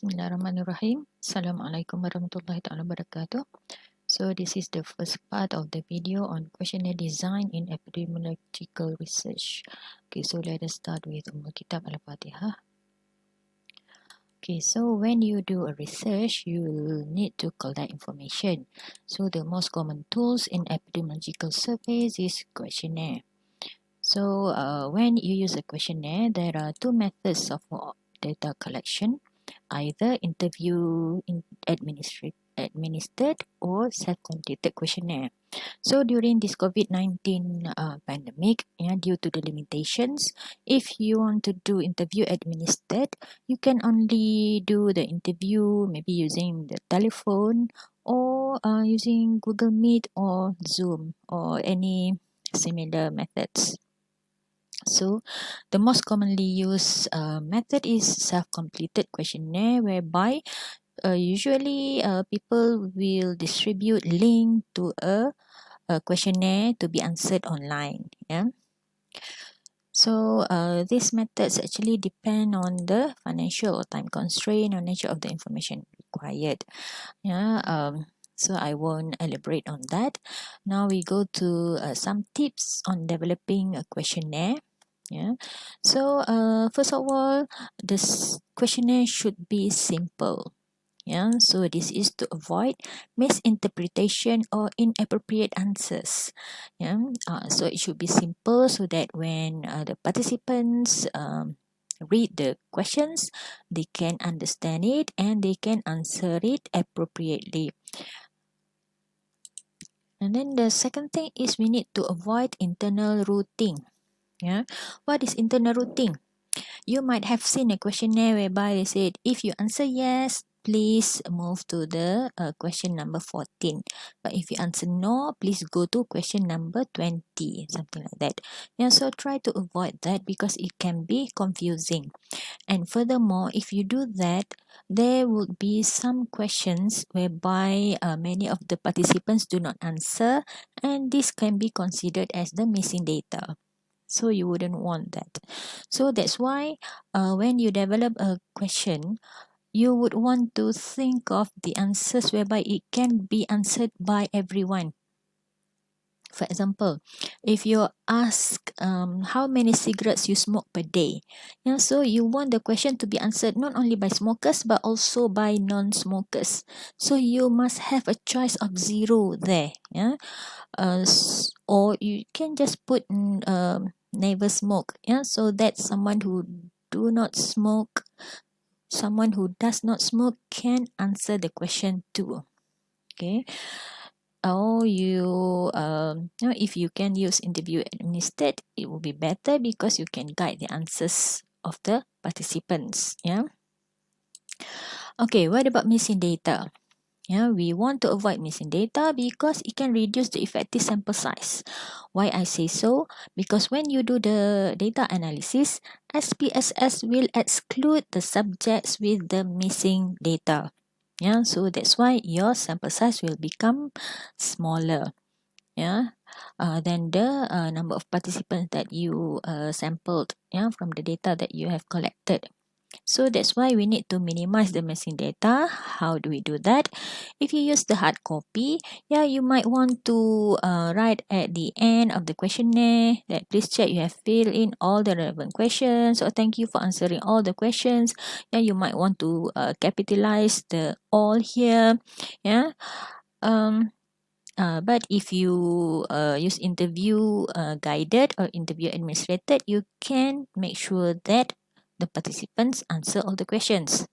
Bismillahirrahmanirrahim. Assalamualaikum warahmatullahi ta'ala wabarakatuh. So this is the first part of the video on questionnaire design in epidemiological research. Okay, so let us start with Kitab Al-Fatihah. Okay, so when you do a research, you will need to collect information. So the most common tools in epidemiological surveys is questionnaire. So when you use a questionnaire, there are two methods of data collection. Either administered or self-completed questionnaire. So during this COVID-19 pandemic, due to the limitations, if you want to do interview administered, you can only do the interview maybe using the telephone or using Google Meet or Zoom or any similar methods. So the most commonly used method is self-completed questionnaire, whereby usually people will distribute link to a questionnaire to be answered online. So these methods actually depend on the financial or time constraint or nature of the information required. So I won't elaborate on that. Now we go to some tips on developing a questionnaire. So first of all, this questionnaire should be simple. So this is to avoid misinterpretation or inappropriate answers. So it should be simple so that when the participants read the questions, they can understand it and they can answer it appropriately. And then the second thing is we need to avoid internal routing. What is internal routing? You might have seen a questionnaire whereby they said, if you answer yes, please move to the question number 14. But if you answer no, please go to question number 20, something like that. So try to avoid that because it can be confusing. And furthermore, if you do that, there would be some questions whereby many of the participants do not answer, and this can be considered as the missing data. So you wouldn't want that. So that's why when you develop a question, you would want to think of the answers whereby it can be answered by everyone. For example, if you ask how many cigarettes you smoke per day, so you want the question to be answered not only by smokers but also by non-smokers. So you must have a choice of 0 there. Or you can just put never smoke. So that someone who do not smoke, someone who does not smoke can answer the question too. Okay. Or if you can use interview administered, it will be better because you can guide the answers of the participants. Okay, what about missing data? We want to avoid missing data because it can reduce the effective sample size. Why I say so? Because when you do the data analysis, SPSS will exclude the subjects with the missing data. So that's why your sample size will become smaller. Than the number of participants that you sampled from the data that you have collected. So that's why we need to minimize the missing data. How do we do that? If you use the hard copy, you might want to write at the end of the questionnaire that please check you have filled in all the relevant questions, or thank you for answering all the questions. You might want to capitalize the all here. But if you use interview guided or interview administrated, you can make sure that the participants answer all the questions.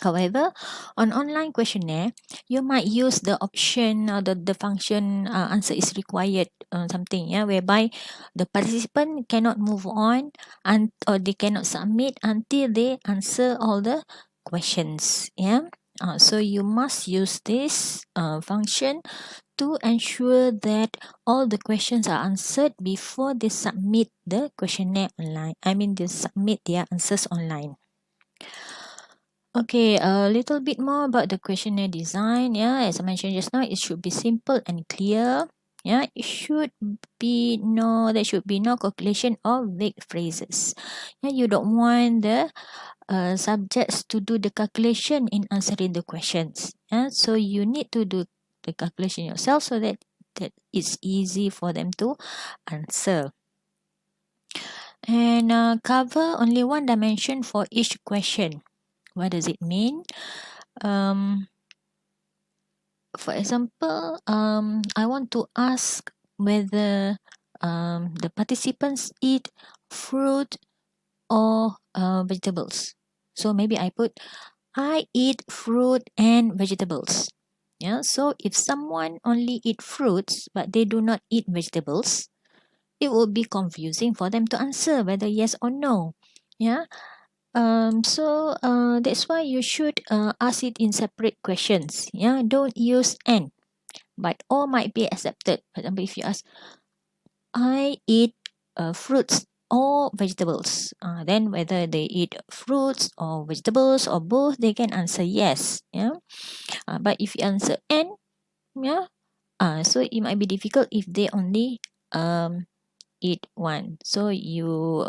However, on online questionnaire, you might use the option or the function answer is required something, whereby the participant cannot move on or they cannot submit until they answer all the questions. So you must use this function to ensure that all the questions are answered before they submit the questionnaire online. They submit their answers online. Okay, a little bit more about the questionnaire design. As I mentioned just now, it should be simple and clear. Yeah, it should there should be no calculation of vague phrases. Yeah, you don't want the subjects to do the calculation in answering the questions. Yeah, so you need to do the calculation yourself so that it's easy for them to answer. And cover only one dimension for each question. What does it mean? For example, I want to ask whether the participants eat fruit or vegetables. So maybe I eat fruit and vegetables. Yeah. So if someone only eat fruits but they do not eat vegetables, it will be confusing for them to answer whether yes or no. Yeah. That's why you should ask it in separate questions. Yeah. Don't use and, but all might be accepted. For example, if you ask, I eat fruits or vegetables, then whether they eat fruits or vegetables or both, they can answer yes. Yeah. But if you answer and, yeah, so it might be difficult if they only eat one. So you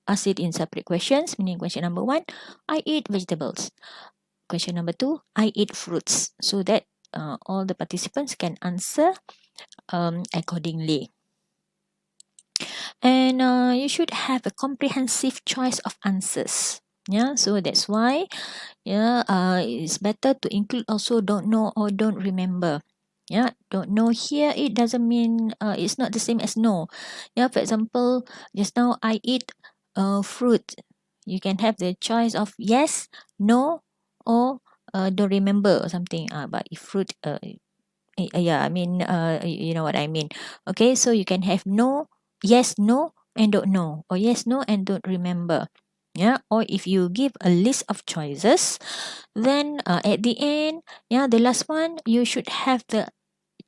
ask it in separate questions. Meaning, question number 1, I eat vegetables. Question number 2, I eat fruits. So that all the participants can answer accordingly. And you should have a comprehensive choice of answers. Yeah, so that's why it's better to include also don't know or don't remember. Yeah, don't know here, it doesn't mean it's not the same as no. Yeah, for example, just now I eat fruit. You can have the choice of yes, no, or don't remember or something. But if fruit, yeah, I mean, you know what I mean. Okay, so you can have no, yes, no, and don't know, or yes, no, and don't remember. Yeah, or if you give a list of choices, then at the end, yeah, the last one, you should have the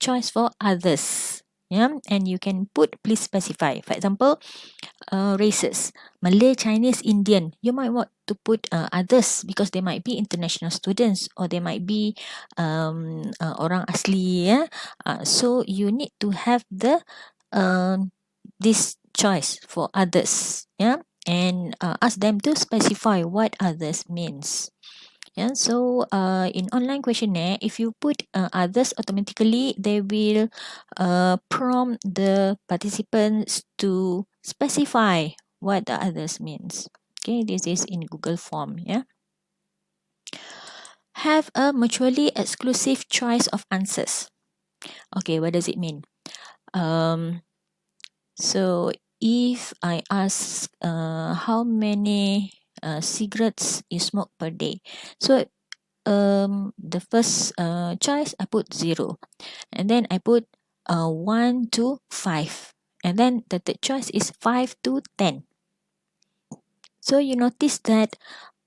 choice for others. Yeah, and you can please specify. For example, races, Malay, Chinese, Indian. You might want to put others because they might be international students or they might be orang asli. Yeah? So you need to have this choice for others. Yeah, and ask them to specify what others means. Yeah, so in online questionnaire, if you put others, automatically they will prompt the participants to specify what the others means. Okay, this is in Google Form. Yeah, have a mutually exclusive choice of answers. Okay, what does it mean? Um, so if I ask how many cigarettes you smoke per day, so the first choice I put 0, and then I put 1 to 5, and then the third choice is 5 to 10. So you notice that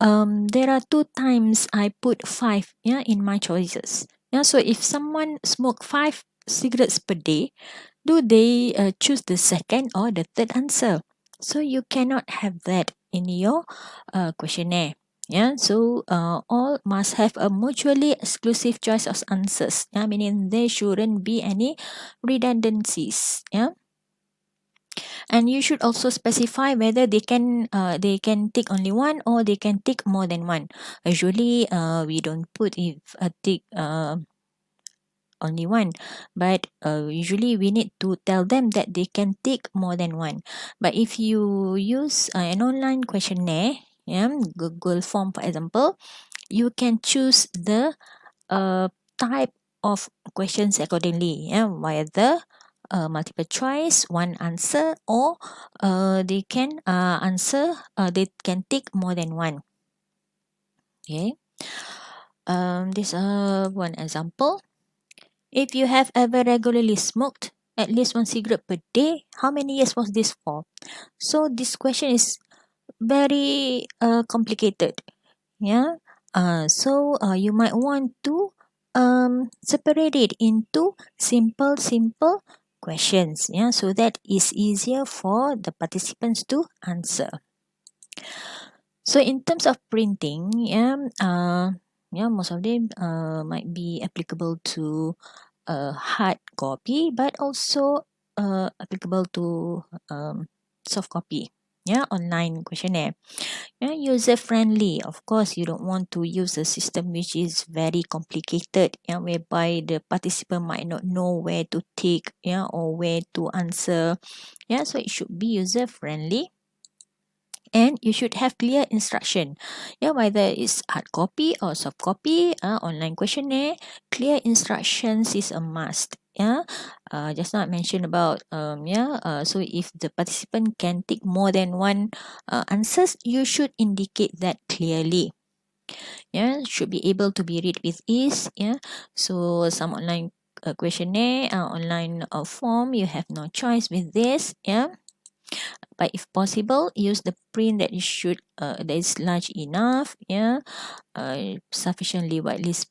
there are 2 times I put 5, yeah, in my choices. Yeah, so if someone smoke 5 cigarettes per day, do they choose the second or the third answer? So you cannot have that in your questionnaire. Yeah, so all must have a mutually exclusive choice of answers. Yeah, meaning there shouldn't be any redundancies. Yeah, and you should also specify whether they can tick only one or they can tick more than one. Usually, we don't put if a tick only one, but usually we need to tell them that they can tick more than one. But if you use an online questionnaire, yeah, Google Form for example, you can choose the type of questions accordingly, yeah, whether multiple choice, one answer, or they can they can tick more than one. Okay, this one example. If you have ever regularly smoked at least 1 cigarette per day, how many years was this for? So this question is very complicated. Yeah. So you might want to separate it into simple questions. Yeah. So that is easier for the participants to answer. So in terms of printing, yeah, most of them might be applicable to a hard copy, but also applicable to soft copy. Yeah, online questionnaire. Yeah, user friendly. Of course, you don't want to use a system which is very complicated, yeah, whereby the participant might not know where to tick, yeah, or where to answer. Yeah, so it should be user friendly. And you should have clear instruction, yeah, whether it's hard copy or soft copy, online questionnaire. Clear instructions is a must. Yeah, just now I mentioned about so if the participant can tick more than one answers, you should indicate that clearly. Yeah, should be able to be read with ease. Yeah, so some online questionnaire, online form, you have no choice with this. Yeah, but if possible, use the print that that is large enough. Yeah, sufficiently widely spaced.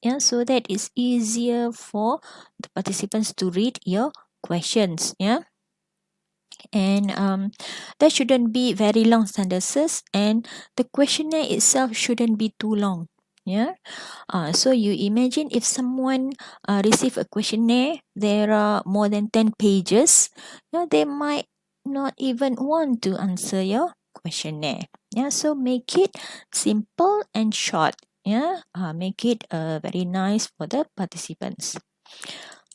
Yeah, so that it's easier for the participants to read your questions. Yeah, and there shouldn't be very long sentences, and the questionnaire itself shouldn't be too long. Yeah, so you imagine if someone receive a questionnaire, there are more than 10 pages, yeah, they might not even want to answer your questionnaire. Yeah, so make it simple and short. Yeah, make it very nice for the participants.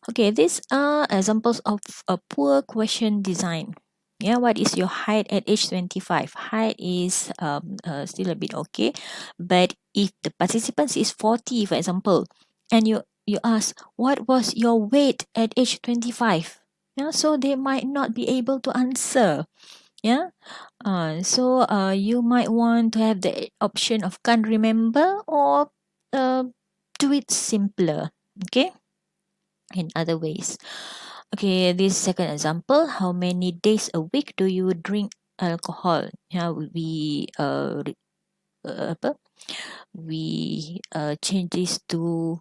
Okay, these are examples of a poor question design. Yeah, what is your height at age 25? Height is still a bit okay, but if the participants is 40, for example, and you ask what was your weight at age 25, yeah, so they might not be able to answer. Yeah, you might want to have the option of can't remember, or do it simpler. Okay, in other ways. Okay, this second example, how many days a week do you drink alcohol? Yeah, apa? We change this to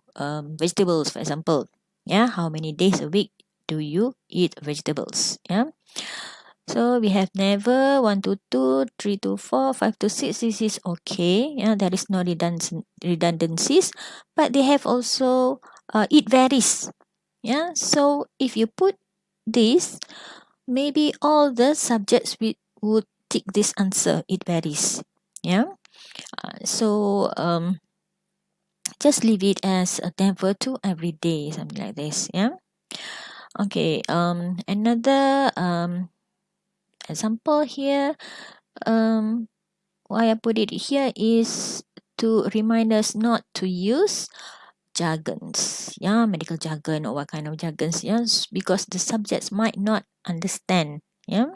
vegetables, for example. Yeah, how many days a week do you eat vegetables? Yeah. So we have never 1 to 2, 3 to 4, 5 to 6. This is okay. Yeah, there is no redundancies, but they have also it varies. Yeah, so if you put this, maybe all the subjects would take this answer. It varies. Yeah. Just leave it as a never to every day, something like this. Yeah. Okay. Another example here. Why I put it here is to remind us not to use jargons, yeah, medical jargon or what kind of jargons, yes, because the subjects might not understand. Yeah,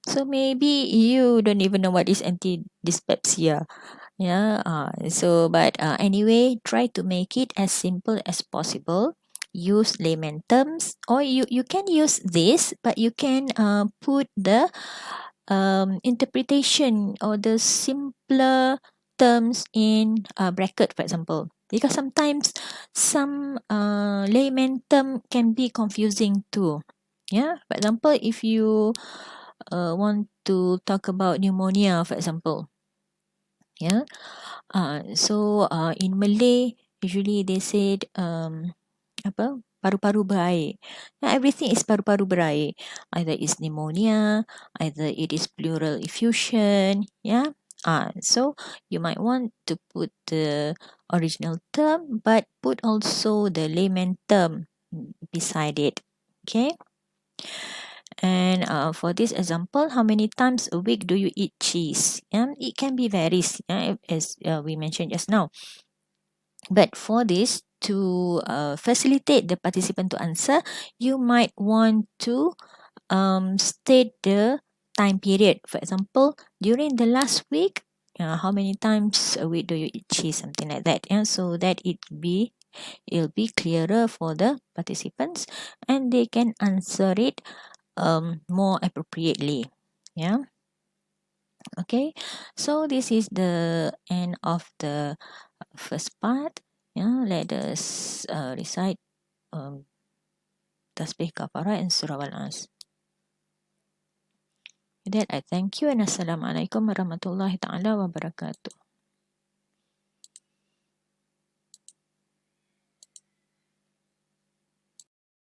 so maybe you don't even know what is anti-dyspepsia. Yeah, anyway, try to make it as simple as possible. Use layman terms, or you can use this, but you can put the interpretation or the simpler terms in bracket, for example, because sometimes some layman term can be confusing too. Yeah, for example, if you want to talk about pneumonia, for example, yeah, in Malay usually they said apa, paru-paru berair. Now everything is paru-paru berair. Either it's pneumonia, either it is pleural effusion. Yeah. So you might want to put the original term, but put also the layman term beside it. Okay. And for this example, how many times a week do you eat cheese? It can be varies, as we mentioned just now. But for this, to facilitate the participant to answer, you might want to state the time period. For example, during the last week, how many times a week do you eat cheese? Something like that. Yeah, so that it'll be clearer for the participants, and they can answer it more appropriately. Yeah. Okay. So this is the end of the first part. Yeah. Let us recite tasbih kafarah and surah al-as. With that, I thank you, and assalamualaikum warahmatullahi taala wabarakatuh.